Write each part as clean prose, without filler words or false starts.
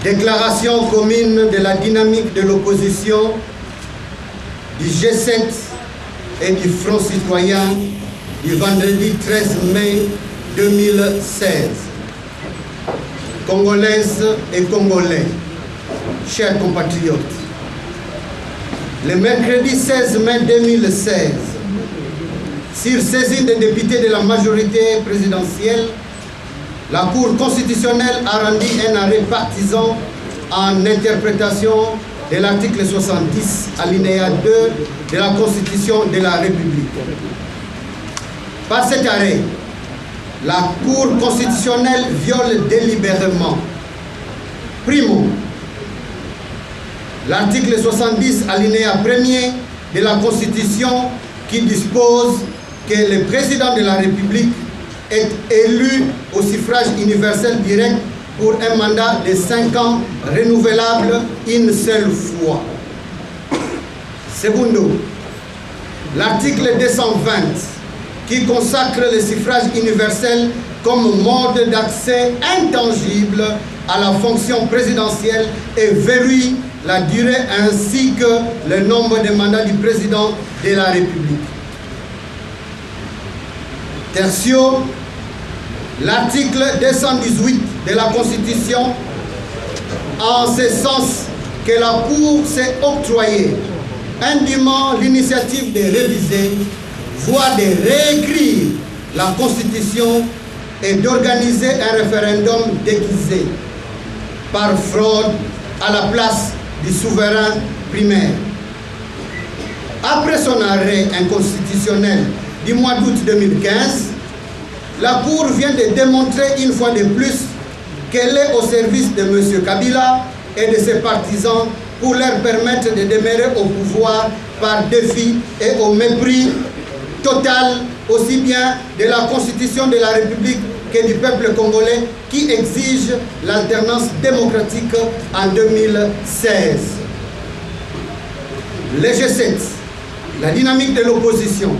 Déclaration commune de la dynamique de l'opposition du G7 et du Front citoyen du vendredi 13 mai 2016. Congolaises et Congolais, chers compatriotes, le mercredi 16 mai 2016, sur saisine des députés de la majorité présidentielle, la Cour constitutionnelle a rendu un arrêt partisan en interprétation de l'article 70, alinéa 2 de la Constitution de la République. Par cet arrêt, la Cour constitutionnelle viole délibérément, primo, l'article 70, alinéa 1er de la Constitution qui dispose que le président de la République est élu au suffrage universel direct pour un mandat de 5 ans renouvelable une seule fois. Secondo, l'article 220 qui consacre le suffrage universel comme mode d'accès intangible à la fonction présidentielle et verrouille la durée ainsi que le nombre de mandats du président de la République. Tertio, l'article 218 de la Constitution, en ce sens que la Cour s'est octroyée indûment l'initiative de réviser, voire de réécrire la Constitution et d'organiser un référendum déguisé par fraude à la place du souverain primaire. Après son arrêt inconstitutionnel du mois d'août 2015, la Cour vient de démontrer une fois de plus qu'elle est au service de M. Kabila et de ses partisans pour leur permettre de demeurer au pouvoir par défi et au mépris total aussi bien de la Constitution de la République que du peuple congolais qui exige l'alternance démocratique en 2016. Le G7, la dynamique de l'opposition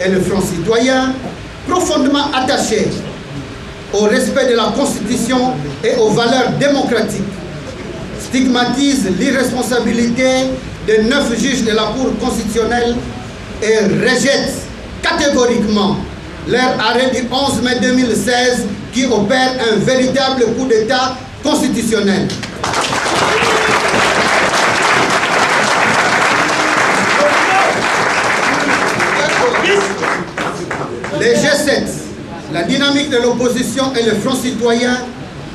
et le Front citoyen, profondément attachés au respect de la Constitution et aux valeurs démocratiques, stigmatisent l'irresponsabilité de 9 juges de la Cour constitutionnelle et rejettent catégoriquement leur arrêt du 11 mai 2016 qui opère un véritable coup d'État constitutionnel. Les G7, la dynamique de l'opposition et le Front citoyen,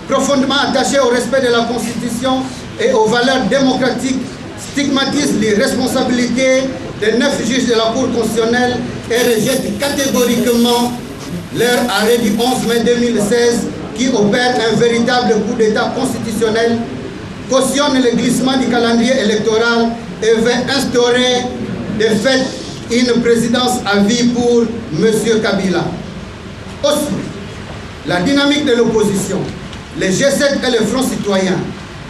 profondément attachés au respect de la Constitution et aux valeurs démocratiques, stigmatisent l'irresponsabilité des 9 juges de la Cour constitutionnelle et rejettent catégoriquement leur arrêt du 11 mai 2016 qui opère un véritable coup d'État constitutionnel, cautionne le glissement du calendrier électoral et veut instaurer de fait une présidence à vie pour M. Kabila. Aussi, la dynamique de l'opposition, les G7 et le Front citoyen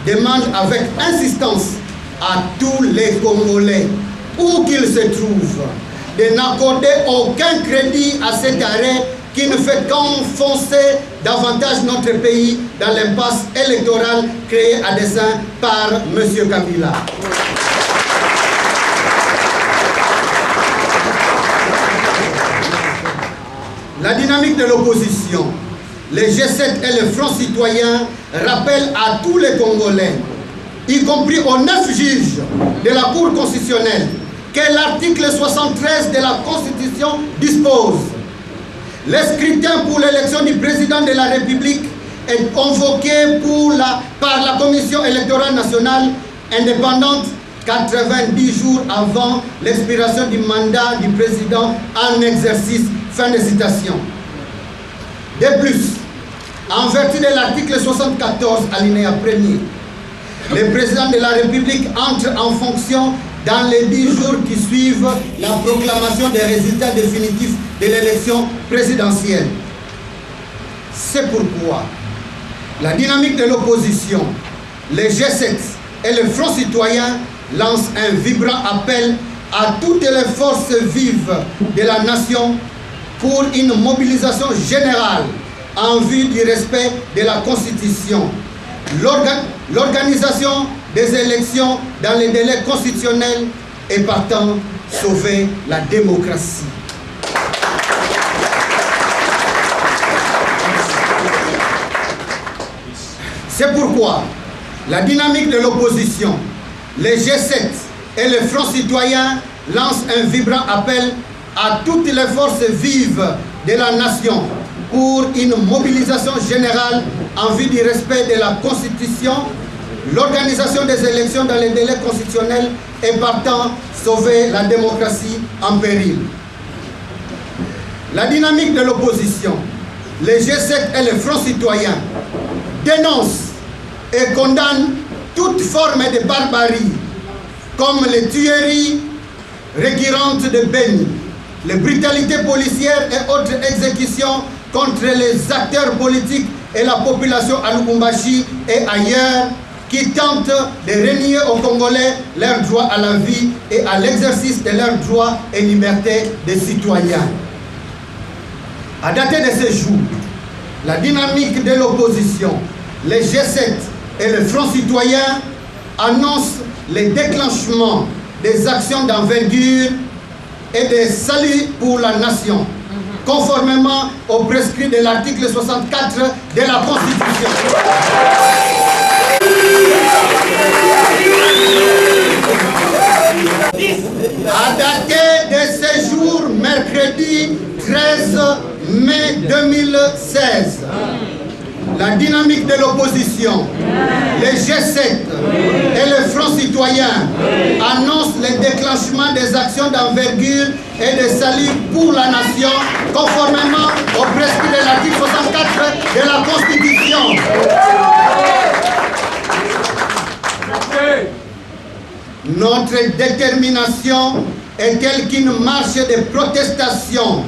demandent avec insistance à tous les Congolais, où qu'ils se trouvent, de n'accorder aucun crédit à cet arrêt qui ne fait qu'enfoncer davantage notre pays dans l'impasse électorale créée à dessein par M. Kabila. La dynamique de l'opposition, les G7 et le Front citoyen rappellent à tous les Congolais, y compris aux 9 juges de la Cour constitutionnelle, que l'article 73 de la Constitution dispose. Le scrutin pour l'élection du président de la République est convoqué par la Commission électorale nationale indépendante 90 jours avant l'expiration du mandat du président en exercice. Fin de citation. De plus, en vertu de l'article 74, alinéa 1er, le président de la République entre en fonction dans les 10 jours qui suivent la proclamation des résultats définitifs de l'élection présidentielle. C'est pourquoi la dynamique de l'opposition, les G7 et le Front citoyen lancent un vibrant appel à toutes les forces vives de la nation pour une mobilisation générale en vue du respect de la Constitution l'organisation des élections dans les délais constitutionnels et partant sauver la démocratie. C'est pourquoi la dynamique de l'opposition, les G7 et le Front citoyen lancent un vibrant appel à toutes les forces vives de la nation pour une mobilisation générale en vue du respect de la Constitution, l'organisation des élections dans les délais constitutionnels et partant sauver la démocratie en péril. La dynamique de l'opposition, les G7 et le Front citoyen dénoncent et condamnent toute forme de barbarie, comme les tueries récurrentes de Beni, les brutalités policières et autres exécutions contre les acteurs politiques et la population à Lubumbashi et ailleurs qui tentent de renier aux Congolais leur droit à la vie et à l'exercice de leurs droits et libertés de citoyens. À dater de ce jour, la dynamique de l'opposition, les G7 et le Front citoyen annoncent le déclenchement des actions d'envergure et de salut pour la nation, conformément aux prescrits de l'article 64 de la Constitution. À dater de ce jour, mercredi 13 mai 2016, la dynamique de l'opposition, les G7 et le Front citoyen annoncent le déclenchement des actions d'envergure et de salut pour la nation, conformément aux prescrits de l'article 64 de la Constitution. Notre détermination est telle qu'une marche de protestation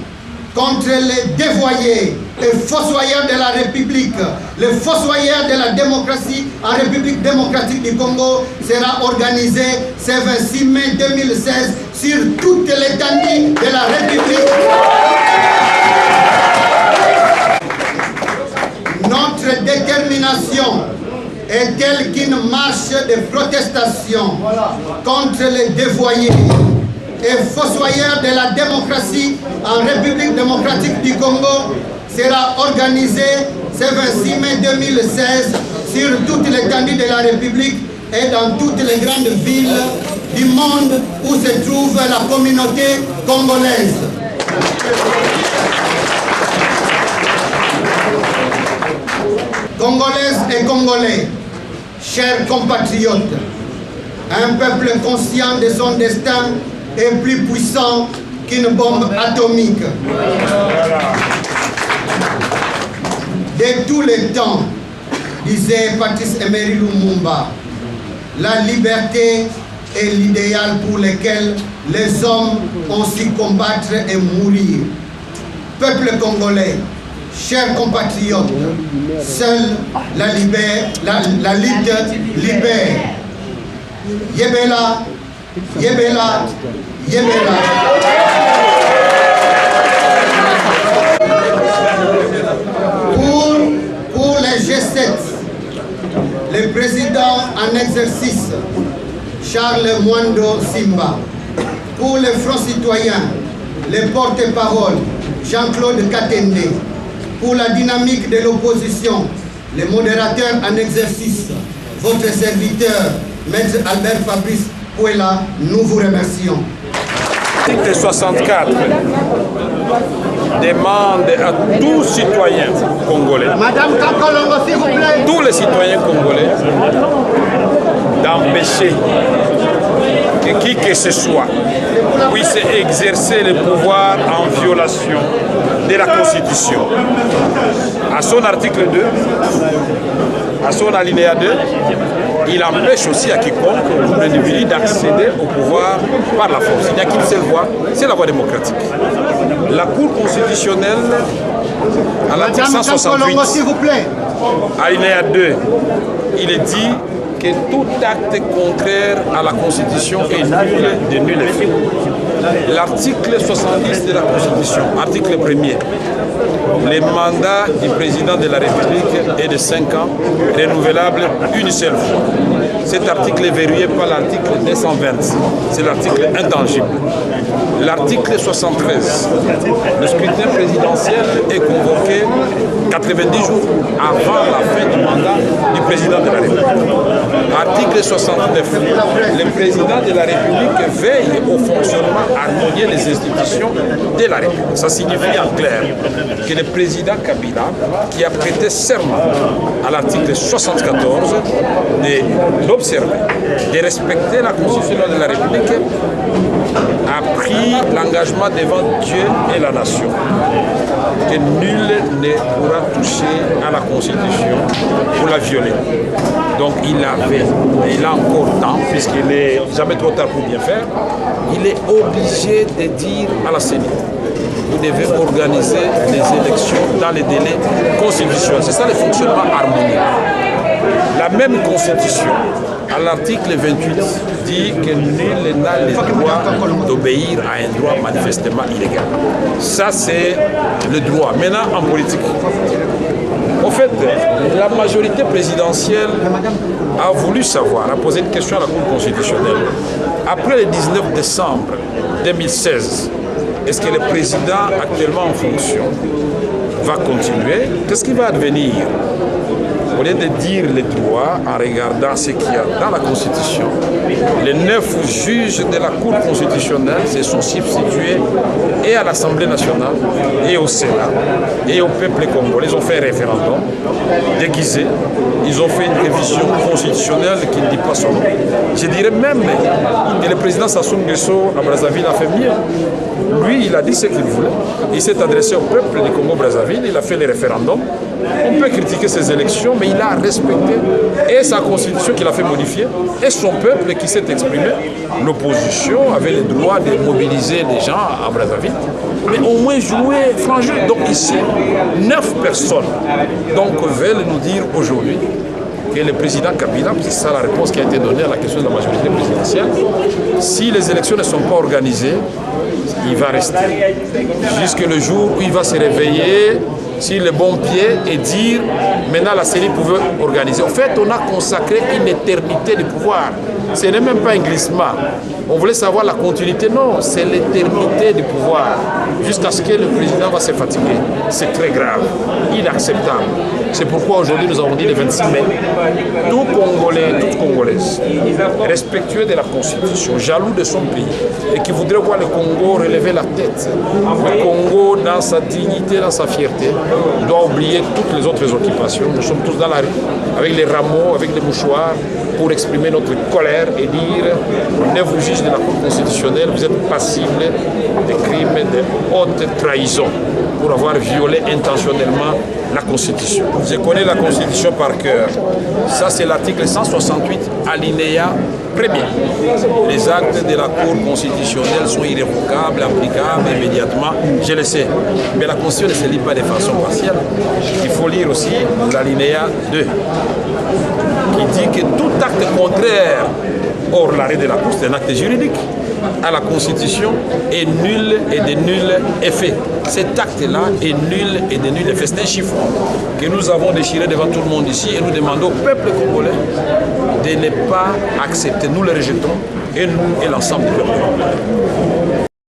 contre les dévoyés et fossoyeurs de la République, les fossoyeurs de la démocratie en République démocratique du Congo sera organisée ce 26 mai 2016 sur toute l'étendue de la République. Notre détermination est telle qu'une marche de protestation contre les dévoyés et fossoyeurs de la démocratie en République démocratique du Congo sera organisée ce 26 mai 2016 sur toute l'étendue de la République et dans toutes les grandes villes du monde où se trouve la communauté congolaise. Congolaises et Congolais, chers compatriotes, un peuple conscient de son destin est plus puissant qu'une bombe atomique. De tous les temps, disait Patrice Emery Lumumba, la liberté est l'idéal pour lequel les hommes ont su combattre et mourir. Peuple congolais, chers compatriotes, seule la lutte libère. Yebela, Yebela, Yebela. Pour les G7, le président en exercice, Charles Mwando Simba. Pour les Front citoyen, le porte-parole, Jean-Claude Katende. Pour la dynamique de l'opposition, le modérateur en exercice, votre serviteur, Maître Albert Fabrice Pouela, nous vous remercions. L'article 64 demande à tous citoyens congolais, Madame Kakolongo, s'il vous plaît, tous les citoyens congolais, d'empêcher que qui que ce soit puisse exercer le pouvoir en violation de la Constitution. À son article 2, à son alinéa 2, il empêche aussi à quiconque, tout individu, d'accéder au pouvoir par la force. Il n'y a qu'une seule voie, c'est la voie démocratique. La Cour constitutionnelle, à l'article 168, alinéa 2, il est dit que tout acte contraire à la Constitution est nul de nul effet. L'article 70 de la Constitution, article 1er, le mandat du président de la République est de 5 ans, renouvelable une seule fois. Cet article est verrouillé par l'article 220, c'est l'article intangible. L'article 73, le scrutin présidentiel est convoqué 90 jours avant la fin du mandat du président de la République. Article 69, le président de la République veille au fonctionnement harmonieux des institutions de la République. Ça signifie en clair que le président Kabila, qui a prêté serment à l'article 74 de l'observer, de respecter la Constitution de la République, a pris l'engagement devant Dieu et la nation que nul ne pourra toucher à la Constitution pour la violer. Donc il a encore temps, puisqu'il n'est jamais trop tard pour bien faire, il est obligé de dire à la CENI: vous devez organiser les élections dans les délais constitutionnels. C'est ça le fonctionnement harmonieux. La même Constitution, à l'article 28, dit que nul n'a le droit d'obéir à un droit manifestement illégal. Ça, c'est le droit. Maintenant, en politique. En fait, la majorité présidentielle a voulu savoir, a posé une question à la Cour constitutionnelle. Après le 19 décembre 2016, est-ce que le président actuellement en fonction va continuer? Qu'est-ce qui va advenir? Au lieu de dire les droits en regardant ce qu'il y a dans la Constitution, les 9 juges de la Cour constitutionnelle se sont substitués et à l'Assemblée nationale, et au Sénat, et au peuple congolais. Ils ont fait un référendum déguisé. Ils ont fait une révision constitutionnelle qui ne dit pas son nom. Je dirais même que le président Sassou Nguesso à Brazzaville a fait mieux. Lui, il a dit ce qu'il voulait. Il s'est adressé au peuple du Congo-Brazzaville. Il a fait le référendum. On peut critiquer ses élections, mais il a respecté et sa constitution qu'il a fait modifier et son peuple qui s'est exprimé. L'opposition avait le droit de mobiliser les gens à Brazzaville, mais au moins jouer franc jeu. Donc ici, 9 personnes veulent nous dire aujourd'hui que le président Kabila, c'est ça la réponse qui a été donnée à la question de la majorité présidentielle, si les élections ne sont pas organisées, il va rester jusqu'à le jour où il va se réveiller sur le bon pied et dire maintenant la CENI pouvait organiser. En fait, on a consacré une éternité du pouvoir. Ce n'est même pas un glissement. On voulait savoir la continuité. Non, c'est l'éternité du pouvoir. Jusqu'à ce que le président va se fatiguer. C'est très grave, inacceptable. C'est pourquoi aujourd'hui nous avons dit le 26 mai, tout Congolais, toute Congolaise, respectueux de la Constitution, jaloux de son pays, et qui voudrait voir le Congo relever la tête, le Congo dans sa dignité, dans sa fierté, doit oublier toutes les autres occupations. Nous sommes tous dans la rue, avec les rameaux, avec les mouchoirs, pour exprimer notre colère et dire, ne vous juge de la Cour constitutionnelle, vous êtes passible de crimes de haute trahison pour avoir violé intentionnellement la Constitution. Je connais la Constitution par cœur. Ça, c'est l'article 168, alinéa 1er. Les actes de la Cour constitutionnelle sont irrévocables, applicables immédiatement. Je le sais. Mais la Constitution ne se lit pas de façon partielle. Il faut lire aussi l'alinéa 2, qui dit que tout acte contraire, hors l'arrêt de la Cour, c'est un acte juridique, à la Constitution est nul et de nul effet. Cet acte-là est nul et de nul effet. C'est un chiffre que nous avons déchiré devant tout le monde ici et nous demandons au peuple congolais de ne pas accepter. Nous le rejetons et nous et l'ensemble du peuple congolais.